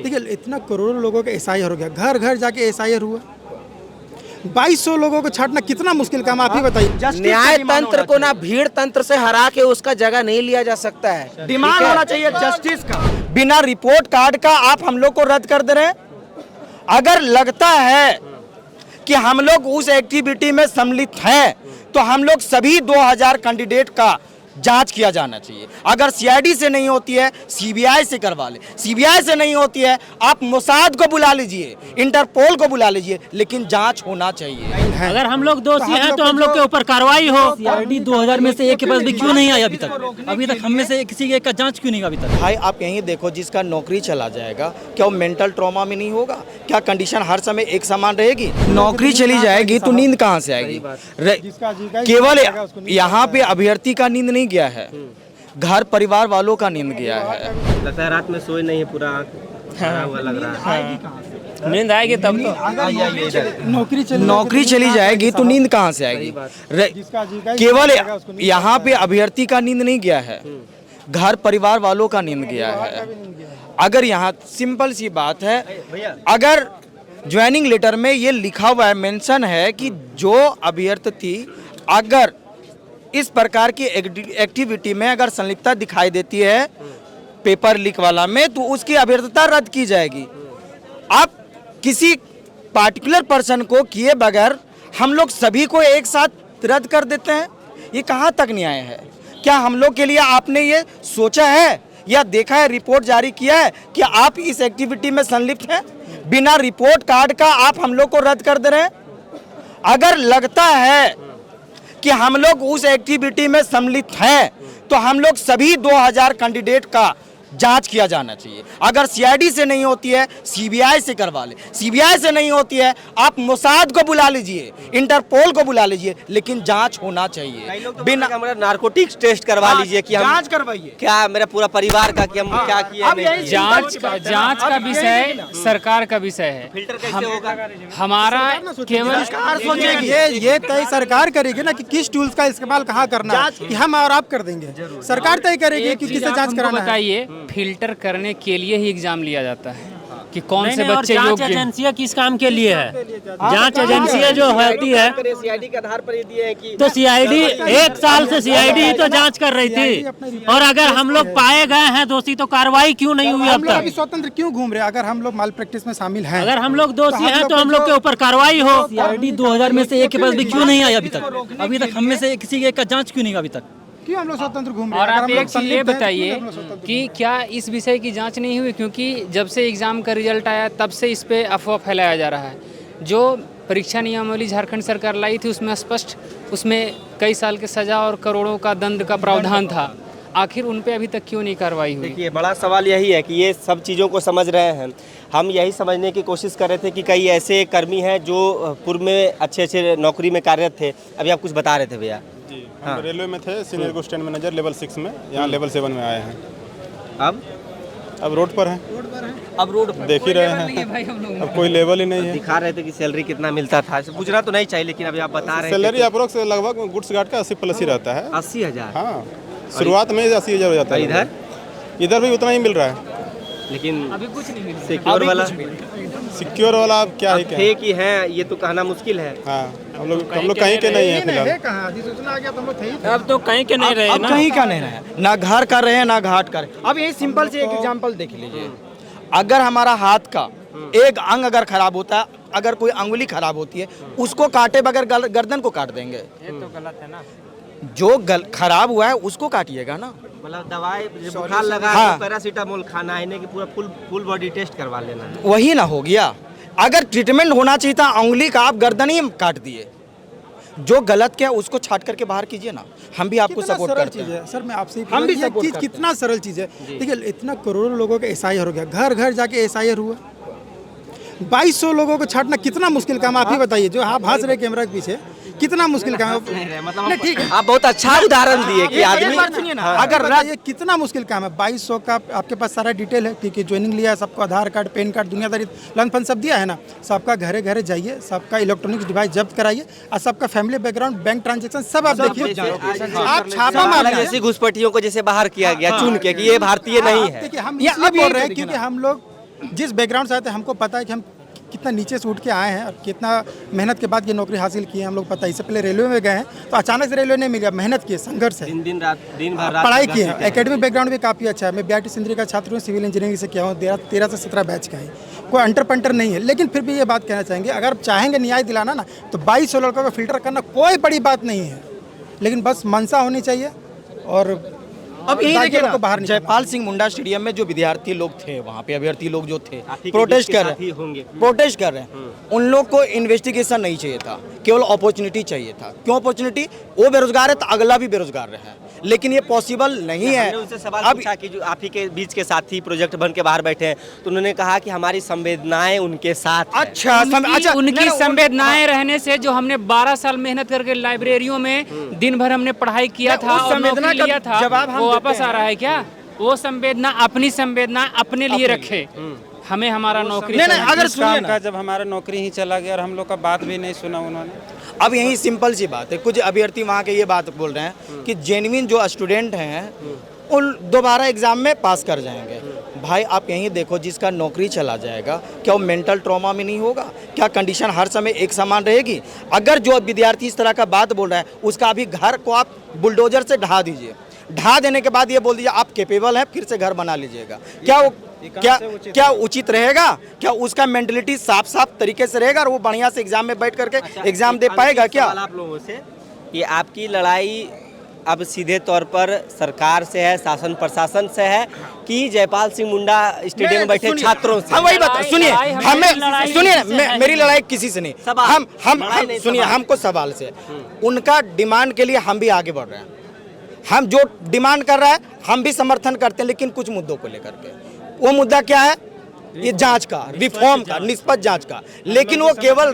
देखिए इतना करोड़ों लोगों का SIR हो गया, घर घर जाके SIR हुआ। 2200 लोगों को छांटना कितना मुश्किल काम, आप ही बताइए। न्याय तंत्र को ना भीड़ तंत्र से हरा के उसका जगह नहीं लिया जा सकता है। डिमांड होना चाहिए जस्टिस का। बिना रिपोर्ट कार्ड का आप हम लोग को रद्द कर दे रहे हैं। अगर लगता है कि हम लोग उस एक्टिविटी में सम्मिलित हैं तो हम लोग सभी 2000 कैंडिडेट का जांच किया जाना चाहिए। अगर CID से नहीं होती है CBI से करवा ले, CBI से नहीं होती है आप मोसाद को बुला लीजिए, इंटरपोल को बुला लीजिए, लेकिन जांच होना चाहिए। अगर हम लोग दोषी हैं तो हम लोग के ऊपर कार्रवाई हो। CID 2000 में से एक के पास भी क्यों नहीं आई अभी तक? अभी तक हम में से किसी एक का जांच क्यों नहीं अभी तक? भाई आप यहीं देखो, जिसका नौकरी चला जाएगा क्या वो मेंटल ट्रॉमा में नहीं होगा? क्या कंडीशन हर समय एक समान रहेगी? नौकरी चली जाएगी तो नींद कहाँ से आएगी? केवल यहाँ पे अभ्यर्थी का नींद नहीं गया है, घर परिवार वालों का नींद गया है। लगता है रात में सोए नहीं है, पूरा खड़ा हुआ लग रहा है। नींद आएगी तब तो। नौकरी चली जाएगी तो नींद कहाँ से आएगी? केवल यहाँ पे अभ्यर्थी का नींद नहीं गया है, घर परिवार वालों का नींद गया है। अगर यहाँ सिंपल सी बात है, अगर ज्वाइनिंग लेटर में ये लिखा हुआ है, मेंशन है कि जो अभ्यर्थी अगर इस प्रकार की एक्टिविटी में अगर संलिप्तता दिखाई देती है पेपर लीक वाला में, तो उसकी अभ्यर्थता रद्द की जाएगी। आप किसी पार्टिकुलर पर्सन को किए बगैर हम लोग सभी को एक साथ रद्द कर देते हैं, ये कहाँ तक न्याय है? क्या हम लोग के लिए आपने ये सोचा है या देखा है, रिपोर्ट जारी किया है कि आप इस एक्टिविटी में संलिप्त हैं? बिना रिपोर्ट कार्ड का आप हम लोग को रद्द कर दे रहे हैं। अगर लगता है कि हम लोग उस एक्टिविटी में सम्मिलित हैं तो हम लोग सभी 2000 कैंडिडेट का जांच किया जाना चाहिए। अगर CID से नहीं होती है CBI से करवा ले, CBI से नहीं होती है आप मोसाद को बुला लीजिए, इंटरपोल को बुला लीजिए, लेकिन जांच होना चाहिए। बिना नारकोटिक्स टेस्ट करवा लीजिए कि हम जांच करवाइए, क्या मेरा पूरा परिवार का कि हम क्या किए। जांच का विषय सरकार का विषय है। फिल्टर कैसे होगा? हमारा केवल ये तय सरकार करेगी ना कि किस टूल्स का इस्तेमाल कहाँ करना है, कि हम और आप कर देंगे। सरकार तय करेगी कि किसे जांच कराना है। बताइए, फिल्टर करने के लिए ही एग्जाम लिया जाता है कि कौन से बच्चे योग्य। एजेंसियां किस काम के लिए है? जांच एजेंसियां जो होती है CID के आधार पर ये दिए हैं कि तो CID 1 साल से CID ही तो जांच कर रही थी, और अगर हम लोग पाए गए हैं दोषी तो कार्रवाई क्यों नहीं हुई अब तक? स्वतंत्र क्यों घूम रहे? अगर हम लोग माल प्रैक्टिस में शामिल हैं, अगर हम लोग दोषी हैं तो हम लोग के ऊपर कार्रवाई हो। CID 2000 में से एक के पास भी क्यों नहीं आई अभी तक? अभी तक हम में से किसी एक का जांच क्यों नहीं अभी तक? क्यों हम लोग स्वतंत्र घूम रहे और हैं? आप एक चीज ये बताइए कि क्या इस विषय की जांच नहीं हुई? क्योंकि जब से एग्ज़ाम का रिजल्ट आया तब से इस पे अफवाह फैलाया जा रहा है। जो परीक्षा नियमावली झारखंड सरकार लाई थी उसमें स्पष्ट, उसमें कई साल के सज़ा और करोड़ों का दंड का प्रावधान था। आखिर उन पे अभी तक क्यों नहीं कार्रवाई हुई? देखिए, बड़ा सवाल यही है कि ये सब चीज़ों को समझ रहे हैं। हम यही समझने की कोशिश कर रहे थे कि कई ऐसे कर्मी हैं जो पूर्व में अच्छे नौकरी में कार्यरत थे। अभी आप कुछ बता रहे थे भैया। हम रेलवे में थे, सीनियर को स्टैंड मैनेजर लेवल 6 में, यहाँ लेवल 7 में आए हैं। अब रोड पर हैं। अब रोड पर देख ही रहे हैं, अब कोई लेवल ही नहीं है। दिखा रहे थे कि सैलरी कितना मिलता था, पूछना तो नहीं चाहिए, लेकिन अभी आप बता रहे हैं सैलरी अप्रोक्स लगभग गुड्स गार्ड का 80+ ही रहता है। 80,000। हाँ, शुरुआत में 80,000 हो जाता है। इधर भी उतना ही मिल रहा है, लेकिन अभी कुछ नहीं मिला। सिक्योर वाला अब क्या है, क्या फेक ही है, ये तो कहना मुश्किल है। हाँ, हम लोग कहीं के नहीं है फिलहाल। अब तो कहीं के नहीं रहे ना, कहीं का नहीं रहे, ना घर का रहे ना घाट का रहे। अब यही सिंपल से एक एग्जांपल देख लीजिए। अगर हमारा हाथ का एक अंग अगर खराब होता है, अगर कोई अंगुली खराब होती है, उसको काटे बगैर गर्दन को काट देंगे। ये तो गलत है ना। जो खराब हुआ है उसको काटिएगा ना। मतलब दवाई बुखार लगा है तो पैरासीटामोल खाना है, नहीं कि पूरा फुल बॉडी टेस्ट करवा लेना है। वही ना हो गया। अगर ट्रीटमेंट होना चाहिए था उंगली का, आप गर्दन ही काट दिए। जो गलत किया उसको छाट करके बाहर कीजिए ना, हम भी आपको सपोर्ट करते हैं। सर मैं आपसे हम भी ये सपोर्ट चीज करते कितना सरल चीज है। देखिए इतना करोड़ों लोगों का SIR हो गया, घर घर जाके SIR हुआ। 2200 लोगों को छांटना कितना मुश्किल काम, आप ही बताइए। जो आप हंस रहे कैमरा के पीछे, कितना मुश्किल काम है। मतलब ठीक है, आप बहुत अच्छा उदाहरण दिए कि आदमी अगर ये कितना मुश्किल काम है। 2200 का आपके पास सारा डिटेल है कि ज्वाइनिंग लिया है, सबको आधार कार्ड, पैन कार्ड, दुनियादारी लन फन सब दिया है ना। सबका घरे घरे जाइए, सबका इलेक्ट्रॉनिक्स डिवाइस जब्त कराइए, और सबका फैमिली बैकग्राउंड, बैंक ट्रांजेक्शन सब आप देखिए। आप छापा मार घुसपैठियों को जैसे बाहर किया गया चुन के कि ये भारतीय नहीं है। देखिए हम इसलिए बोल रहे हैं क्योंकि हम लोग जिस बैकग्राउंड से आए थे हमको पता है कि हम कितना नीचे से उठ के आए हैं और कितना मेहनत के बाद ये नौकरी हासिल की है हम लोग पता है। इससे पहले रेलवे में गए हैं तो अचानक से रेलवे नहीं मिल गया, मेहनत की है, संघर्ष है, दिन भर रात पढ़ाई की है। एकेडमिक बैकग्राउंड भी काफ़ी अच्छा है। मैं BIT सिंदरी का छात्र हूँ, सिविल इंजीनियरिंग से किया हूँ, 13 से 17 बैच का है, कोई अंटर पंटर नहीं है। लेकिन फिर भी ये बात कहना चाहेंगे, अगर आप चाहेंगे न्याय दिलाना ना तो 2200 लड़कों को फिल्टर करना कोई बड़ी बात नहीं है, लेकिन बस मंशा होनी चाहिए। और अब यही देखिए ना, बाहर जयपाल सिंह मुंडा स्टेडियम में जो विद्यार्थी लोग थे, वहाँ पे अभ्यर्थी लोग जो थे आप ही के प्रोटेस्ट बीच के कर साथी होंगे। प्रोटेस्ट कर रहे हैं, उन लोग को इन्वेस्टिगेशन नहीं चाहिए था, केवल अपॉर्चुनिटी चाहिए था। क्यों अपॉर्चुनिटी? वो बेरोजगार है तो अगला भी बेरोजगार रहे, लेकिन ये पॉसिबल नहीं है। हमने उनसे सवाल पूछा कि जो आप ही के बीच के साथी प्रोजेक्ट बन के बाहर बैठे हैं, तो उन्होंने कहा कि हमारी संवेदनाएं उनके साथ हैं। अच्छा उनकी संवेदनाएं रहने से जो हमने 12 साल मेहनत करके लाइब्रेरियों में दिन भर हमने पढ़ाई किया था और नौकरी लिया था, वो वापस आ रहा है क्या? वो संवेदना अपने लिए रखे, हमें हमारा नौकरी अगर सुनिए ना, जब हमारा नौकरी ही चला गया और हम लोग का बात भी नहीं सुना उन्होंने। अब यही सिंपल सी बात है, कुछ अभ्यर्थी वहाँ के ये बात बोल रहे हैं कि जेन्युइन जो स्टूडेंट हैं उन दोबारा एग्जाम में पास कर जाएंगे। भाई आप यहीं देखो, जिसका नौकरी चला जाएगा क्या वो मेंटल ट्रॉमा में नहीं होगा? क्या कंडीशन हर समय एक समान रहेगी? अगर जो विद्यार्थी इस तरह का बात बोल रहा है, उसका अभी घर को आप बुलडोजर से ढा दीजिए, ढा देने के बाद ये बोल दीजिए आप कैपेबल हैं, फिर से घर बना लीजिएगा। क्या वो क्या उचित रहेगा? क्या उसका मेंटलिटी साफ साफ तरीके से रहेगा और वो बढ़िया से एग्जाम में बैठ करके एग्जाम दे पाएगा क्या? आप लोगों से कि आपकी लड़ाई अब सीधे तौर पर सरकार से है, शासन प्रशासन से है कि जयपाल सिंह मुंडा स्टेडियम में बैठे छात्रों से? हम वही बता, सुनिए हमें, सुनिए मेरी लड़ाई किसी से नहीं, हम सुनिए, हमको सवाल से उनका डिमांड के लिए हम भी आगे बढ़ रहे हैं। हम जो डिमांड कर रहा है हम भी समर्थन करते हैं, लेकिन कुछ मुद्दों को लेकर के। वो मुद्दा क्या है? ये जांच का, रिफॉर्म का, निष्पक्ष जांच का। लेकिन वो केवल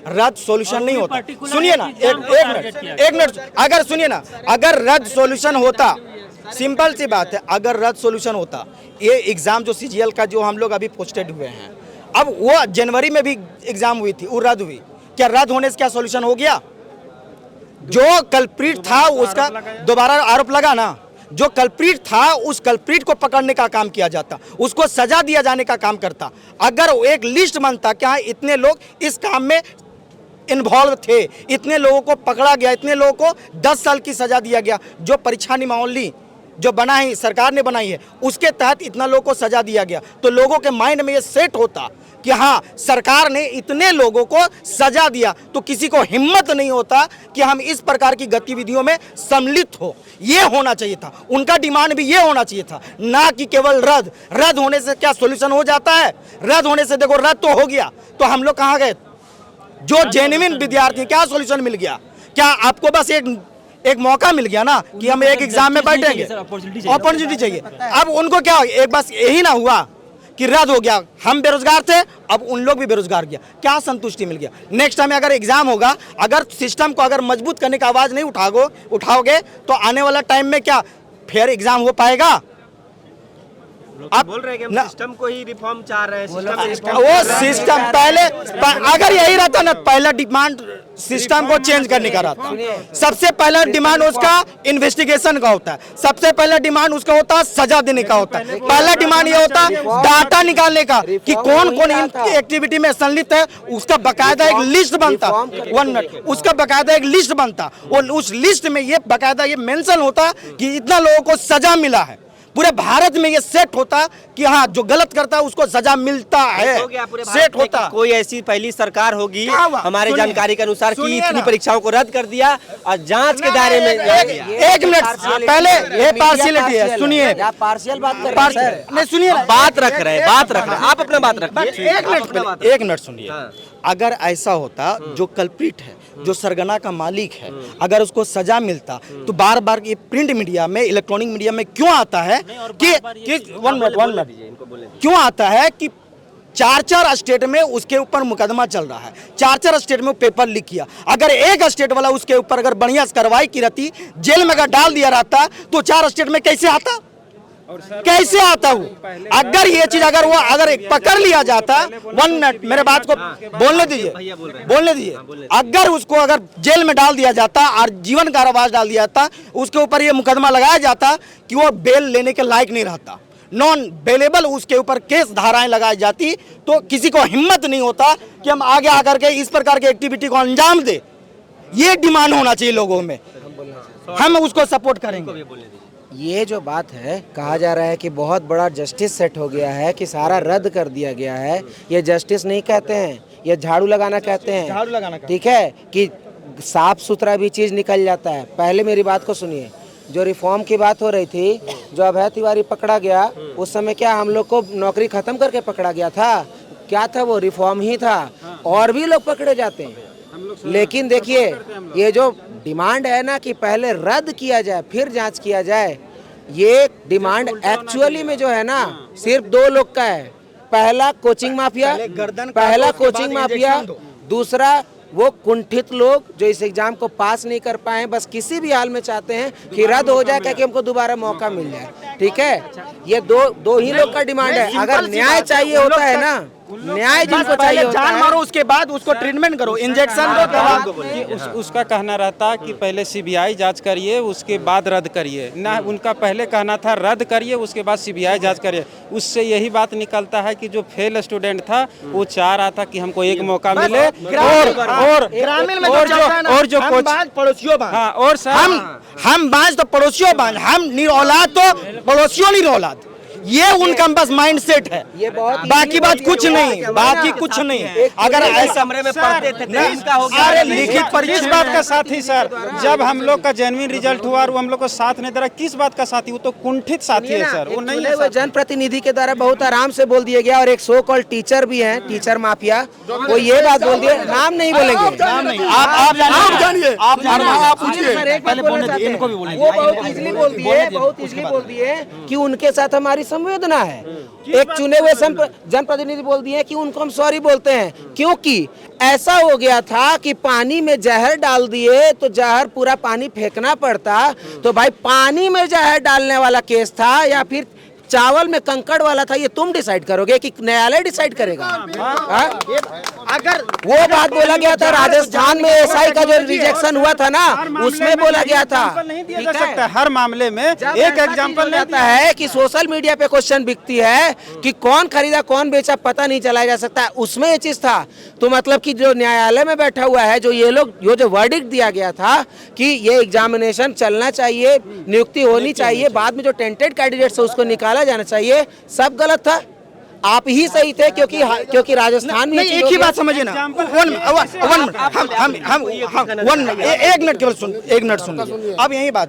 रद्द सॉल्यूशन नहीं होता। सुनिए ना, एक मिनट, अगर सुनिए ना, अगर रद्द सॉल्यूशन होता, सिंपल सी बात है, अगर रद्द सॉल्यूशन होता, ये एग्जाम जो CGL का जो हम लोग अभी पोस्टेड हुए हैं, अब वो जनवरी में भी एग्जाम हुई थी, वो रद्द हुई, क्या रद्द होने से क्या सॉल्यूशन हो गया? जो कल्प्रिट था उसका दोबारा आरोप लगा ना, जो कल्प्रिट था उस कल्प्रिट को पकड़ने का काम किया जाता, उसको सजा दिया जाने का काम करता। अगर एक लिस्ट बनता कि हाँ इतने लोग इस काम में इन्वॉल्व थे, इतने लोगों को पकड़ा गया, इतने लोगों को 10 साल की सजा दिया गया, जो परीक्षा नियमावली जो बना है सरकार ने बनाई है उसके तहत इतना लोगों को सजा दिया गया, तो लोगों के माइंड में ये सेट होता कि हाँ सरकार ने इतने लोगों को सजा दिया, तो किसी को हिम्मत नहीं होता कि हम इस प्रकार की गतिविधियों में सम्मिलित हो। ये होना चाहिए था, उनका डिमांड भी ये होना चाहिए था, ना कि केवल रद्द होने से क्या सॉल्यूशन हो जाता है? रद्द होने से देखो रद्द तो हो गया, तो हम लोग कहाँ गए? जो जेन्युइन विद्यार्थी, क्या सॉल्यूशन मिल गया? क्या आपको बस एक मौका मिल गया ना कि हम एक एग्जाम में बैठेंगे? अपॉर्चुनिटी चाहिए। अब उनको क्या, एक बस यही ना हुआ कि रद्द हो गया, हम बेरोजगार थे, अब उन लोग भी बेरोजगार गया, क्या संतुष्टि मिल गया? नेक्स्ट टाइम अगर एग्जाम होगा, अगर सिस्टम को अगर मजबूत करने का आवाज नहीं उठाओगे तो आने वाला टाइम में क्या फेयर एग्जाम हो पाएगा? आप बोल रहे हैं कि हम सिस्टम को ही रिफॉर्म चाह रहे हैं, वो सिस्टम पहले अगर यही रहता ना, पहला डिमांड सिस्टम को चेंज करने का रहता। सबसे पहला डिमांड उसका इन्वेस्टिगेशन का होता है, सबसे पहला डिमांड उसका होता है सजा देने का होता है। पहला डिमांड ये होता है डाटा निकालने का कि कौन कौन इन एक्टिविटी में संलिप्त है, उसका बकायदा एक लिस्ट बनता। 1 मिनट, उसका बकायदा एक लिस्ट बनता और उस लिस्ट में ये बकायदा ये मेंशन होता कि इतना लोगों को सजा मिला है। पूरे भारत में ये सेट होता कि हाँ जो गलत करता है उसको सजा मिलता है, सेट होता। कोई ऐसी पहली सरकार होगी हमारे जानकारी के अनुसार कि इतनी परीक्षाओं को रद्द कर दिया और जांच के दायरे में। एक मिनट पहले, ये पार्शियलिटी है, सुनिए, पार्शियल बात कर रहे हैं, नहीं सुनिए, बात रख रहे हैं, आप अपना बात रखिए। एक मिनट सुनिए। अगर ऐसा होता, जो कल्प्रिट है, जो सरगना का मालिक है, अगर उसको सजा मिलता, तो बार बार ये प्रिंट मीडिया में, इलेक्ट्रॉनिक मीडिया में क्यों आता है कि 1 मिनट क्यों आता है कि 4 स्टेट में उसके ऊपर मुकदमा चल रहा है, 4 स्टेट में पेपर लीक किया। अगर एक स्टेट वाला उसके ऊपर अगर बढ़िया कार्रवाई की रहती, जेल में अगर डाल दिया रहता, तो 4 स्टेट में कैसे आता? कैसे आता वो? अगर ये चीज अगर पकड़ लिया जाता, 1 मिनट मेरे बात को बोलने दीजिए, अगर उसको अगर जेल में डाल दिया जाता और जीवन कारावास डाल दिया जाता, उसके ऊपर ये मुकदमा लगाया जाता कि वो बेल लेने के लायक नहीं रहता, नॉन अवेलेबल उसके ऊपर केस धाराएं लगाई जाती तो किसी को हिम्मत नहीं होता कि हम आगे आकर के इस प्रकार की एक्टिविटी को अंजाम दे। ये डिमांड होना चाहिए लोगों में, हम उसको सपोर्ट करेंगे। ये जो बात है, कहा जा रहा है कि बहुत बड़ा जस्टिस सेट हो गया है, कि सारा रद्द कर दिया गया है। ये जस्टिस नहीं कहते हैं, ये झाड़ू लगाना कहते हैं। झाड़ू लगाना ठीक है कि साफ सुथरा भी चीज़ निकल जाता है। पहले मेरी बात को सुनिए, जो रिफॉर्म की बात हो रही थी, जो अभय तिवारी पकड़ा गया, उस समय क्या हम लोग को नौकरी खत्म करके पकड़ा गया था? क्या था वो? रिफॉर्म ही था। और भी लोग पकड़े जाते हैं। लेकिन देखिए, ये जो डिमांड है ना कि पहले रद्द किया जाए फिर जांच किया जाए, ये डिमांड एक्चुअली में जो है ना सिर्फ दो लोग का है। पहला कोचिंग माफिया, दूसरा वो कुंठित लोग जो इस एग्जाम को पास नहीं कर पाए, बस किसी भी हाल में चाहते हैं कि रद्द हो जाए, क्या कि हमको दोबारा मौका मिल जाए। ठीक है, ये दो ही लोग का डिमांड है। अगर न्याय चाहिए होता है ना, न्याय जिनको चाहिए होता जान है, मारो, उसके बाद उसको ट्रीटमेंट करो, इंजेक्शन दो, दवा दो। उसका कहना रहता कि पहले सीबीआई जांच करिए उसके बाद रद्द करिए ना। उनका पहले कहना था रद्द करिए उसके बाद सीबीआई जांच करिए। उससे यही बात निकलता है कि जो फेल स्टूडेंट था वो चाह रहा था कि हमको एक मौका मिले। और ग्रामीण में जो पड़ोसियों बांध, हाँ, और सर हम बांझ तो पड़ोसियों बांझ, हम निरौलाद तो पड़ोसियों निरौलाद। ये उनका बस माइंड सेट है, ये बहुत बाकी बात कुछ नहीं, बाकी कुछ नहीं। अगर ऐसा कमरे में पढ़ते थे तो इसका हो गया। अरे लिखित परीक्षा किस बात का साथी सर? जब हम लोग का जेन्युइन रिजल्ट हुआ और वो हम लोग को साथ नहीं दे रहा, किस बात का साथी? वो तो कुंठित साथी है सर, वो नहीं है। जनप्रतिनिधि के द्वारा बहुत आराम से बोल दिया गया। और एक सो कॉल्ड टीचर भी हैं, टीचर माफिया, वो ये बात बोल दिए, नाम नहीं बोलेंगे, नाम नहीं, आप जानिए, आप पूछिए, पहले बोलने दीजिए, इनको भी बोलेंगे। वो बहुत इजीली बोल दिए कि उनके साथ हमारी संवेदना है। एक चुने हुए जनप्रतिनिधि बोल दिए कि उनको हम सॉरी बोलते हैं, क्योंकि ऐसा हो गया था कि पानी में जहर डाल दिए तो जहर पूरा पानी फेंकना पड़ता। तो भाई पानी में जहर डालने वाला केस था या फिर चावल में कंकड़ वाला था, ये तुम डिसाइड करोगे कि न्यायालय डिसाइड करेगा? अगर वो बात बोला गया था राजस्थान में एसआई का जो रिजेक्शन हुआ था ना, उसमें बोला गया था। नहीं दिया जा सकता हर मामले में एक एग्जाम्पल आता है कि सोशल मीडिया पे क्वेश्चन बिकती है कि कौन खरीदा कौन बेचा पता नहीं चलाया जा सकता, उसमें ये चीज था। तो मतलब कि जो न्यायालय में बैठा हुआ है, जो वर्डिक्ट दिया गया था कि ये एग्जामिनेशन चलना चाहिए, नियुक्ति होनी चाहिए, बाद में जो टेंटेड कैंडिडेट्स है उसको निकाला जाना चाहिए, सब गलत था। आप ही सही थे, क्योंकि राजस्थान में एक ही बात समझिए ना, एक मिनट सुन लीजिए। अब यही बात,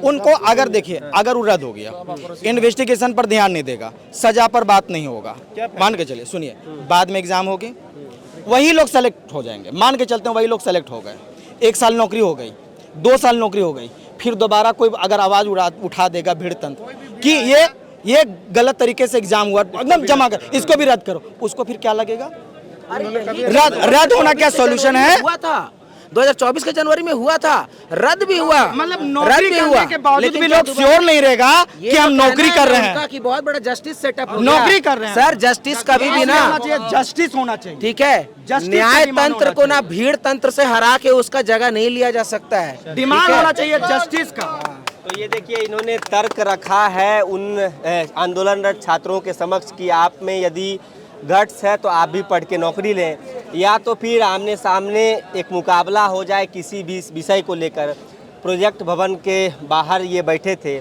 उनको अगर देखिए, अगर वो रद्द हो गया, इन्वेस्टिगेशन पर ध्यान नहीं देगा, सजा पर बात नहीं होगा, मान के चलिए, सुनिए, बाद में एग्जाम होगी, वही लोग सेलेक्ट हो जाएंगे, मान के चलते हैं वही लोग सेलेक्ट हो गए, 1 साल नौकरी हो गई, 2 साल नौकरी हो गई, फिर दोबारा कोई अगर आवाज उठा देगा भीड़तंत्र कि ये गलत तरीके से एग्जाम हुआ, एकदम जमा कर, इसको भी रद्द करो, उसको फिर क्या लगेगा? रद्द होना क्या सॉल्यूशन है? हुआ था 2024 के जनवरी में हुआ था, रद्द भी हुआ, मतलब नौकरी करने के बावजूद भी लोग श्योर नहीं रहेगा कि हम नौकरी कर रहे हैं, कि बहुत बड़ा जस्टिस सेटअप नौकरी कर रहे हैं। सर जस्टिस कभी भी ना, जस्टिस होना चाहिए, ठीक है, न्याय तंत्र को ना भीड़ तंत्र से हरा के उसका जगह नहीं लिया जा सकता है, डिमांड होना चाहिए जस्टिस का। तो ये देखिए, इन्होंने तर्क रखा है उन आंदोलनरत छात्रों के समक्ष कि आप में यदि गट्स है तो आप भी पढ़ के नौकरी लें, या तो फिर आमने सामने एक मुकाबला हो जाए किसी भी विषय को लेकर। प्रोजेक्ट भवन के बाहर ये बैठे थे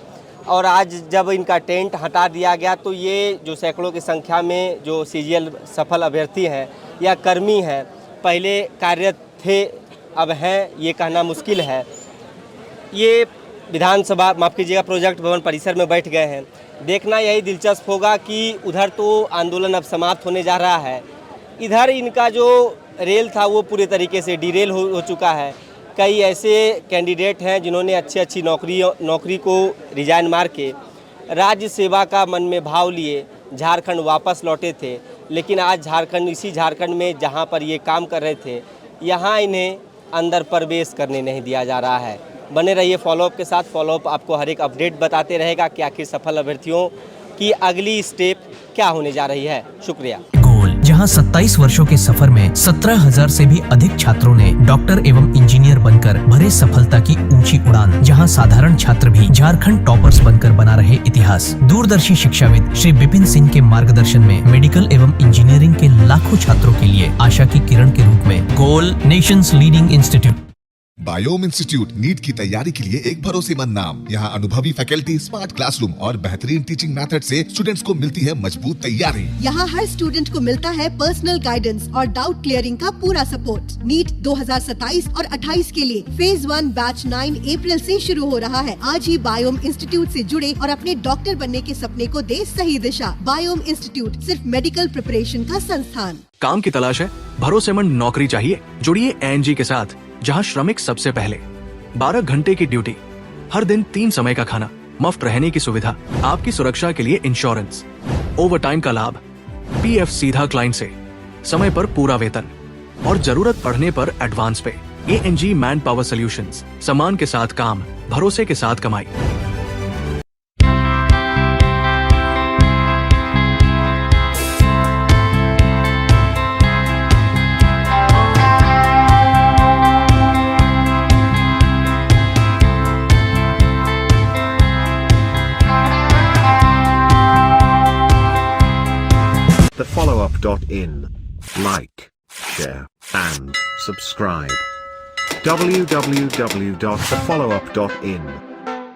और आज जब इनका टेंट हटा दिया गया तो ये जो सैकड़ों की संख्या में जो सीजीएल सफल अभ्यर्थी हैं या कर्मी हैं, पहले कार्यरत थे अब हैं, ये कहना मुश्किल है। ये विधानसभा, माफ़ कीजिएगा, प्रोजेक्ट भवन परिसर में बैठ गए हैं। देखना यही दिलचस्प होगा कि उधर तो आंदोलन अब समाप्त होने जा रहा है, इधर इनका जो रेल था वो पूरे तरीके से डीरेल हो चुका है। कई ऐसे कैंडिडेट हैं जिन्होंने अच्छी नौकरी को रिजाइन मार के राज्य सेवा का मन में भाव लिए झारखंड वापस लौटे थे, लेकिन आज इसी झारखंड में जहां पर ये काम कर रहे थे, यहाँ इन्हें अंदर प्रवेश करने नहीं दिया जा रहा है। बने रहिए फॉलोअप के साथ। फॉलोअप आपको हर एक अपडेट बताते रहेगा कि आखिर सफल अभ्यर्थियों की अगली स्टेप क्या होने जा रही है। शुक्रिया। जहां 27 वर्षों के सफर में 17,000 से भी अधिक छात्रों ने डॉक्टर एवं इंजीनियर बनकर भरे सफलता की ऊंची उड़ान। जहां साधारण छात्र भी झारखंड टॉपर्स बनकर बना रहे इतिहास। दूरदर्शी शिक्षाविद श्री विपिन सिंह के मार्गदर्शन में मेडिकल एवं इंजीनियरिंग के लाखों छात्रों के लिए आशा की किरण के रूप में गोल नेशंस लीडिंग इंस्टीट्यूट। बायोम इंस्टीट्यूट नीट की तैयारी के लिए एक भरोसेमंद नाम। यहाँ अनुभवी फैकल्टी, स्मार्ट क्लासरूम और बेहतरीन टीचिंग मेथड से स्टूडेंट्स को मिलती है मजबूत तैयारी। यहाँ हर स्टूडेंट को मिलता है पर्सनल गाइडेंस और डाउट क्लियरिंग का पूरा सपोर्ट। नीट 2027 और 28 के लिए फेज 1 बैच 9 अप्रैल से शुरू हो रहा है। आज ही बायोम इंस्टीट्यूट से जुड़े और अपने डॉक्टर बनने के सपने को दे सही दिशा। बायोम इंस्टीट्यूट सिर्फ मेडिकल प्रिपरेशन का संस्थान। काम की तलाश है, भरोसेमंद नौकरी चाहिए, जुड़िए ANG के साथ, जहां श्रमिक सबसे पहले। 12 घंटे की ड्यूटी, हर दिन 3 समय का खाना, मुफ्त रहने की सुविधा, आपकी सुरक्षा के लिए इंश्योरेंस, ओवर टाइम का लाभ, PF सीधा क्लाइंट से, समय पर पूरा वेतन और जरूरत पड़ने पर एडवांस पे। ANG मैन पावर सॉल्यूशंस, सम्मान के साथ काम, भरोसे के साथ कमाई। thefollowup.in. Like, share, and subscribe. www.thefollowup.in